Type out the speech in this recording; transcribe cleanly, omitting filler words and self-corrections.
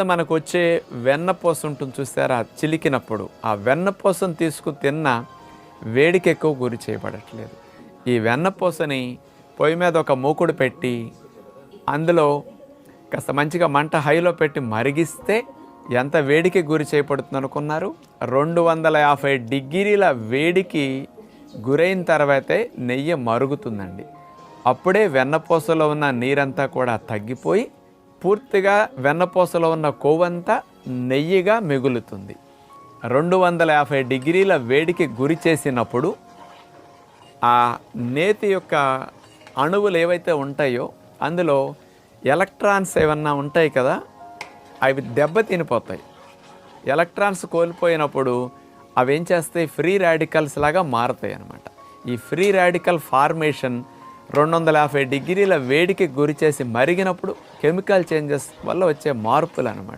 మనకొచ్చే వెన్నపూస ఉంటుంది చూసారా? చిలికినప్పుడు ఆ వెన్నపూసను తీసుకొని తిన్నా వేడికి ఎక్కువ గురి చేయబడట్లేదు. ఈ వెన్నపూసని పొయ్యి మీద ఒక మూకుడు పెట్టి అందులో కాస్త మంచిగా మంట హైలో పెట్టి మరిగిస్తే ఎంత వేడికి గురి చేయబడుతుంది అనుకున్నారు? 250 డిగ్రీల వేడికి గురైన తర్వాతే నెయ్యి మరుగుతుందండి. అప్పుడే వెన్నపూసలో ఉన్న నీరంతా కూడా తగ్గిపోయి పూర్తిగా వెన్నపూసలో ఉన్న కొవ్వంతా నెయ్యిగా మిగులుతుంది. 250 డిగ్రీల వేడికి గురి చేసినప్పుడు ఆ నేతి యొక్క అణువులు ఏవైతే ఉంటాయో అందులో ఎలక్ట్రాన్స్ ఏమన్నా ఉంటాయి కదా, అవి దెబ్బతినిపోతాయి. ఎలక్ట్రాన్స్ కోల్పోయినప్పుడు అవి ఏం చేస్తాయి? ఫ్రీ రాడికల్స్ లాగా మారుతాయి అన్నమాట. ఈ ఫ్రీ రాడికల్ ఫార్మేషన్ 250 డిగ్రీల వేడికి గురి చేసి మరిగినప్పుడు కెమికల్ చేంజెస్ వల్ల వచ్చే మార్పులు అన్నమాట.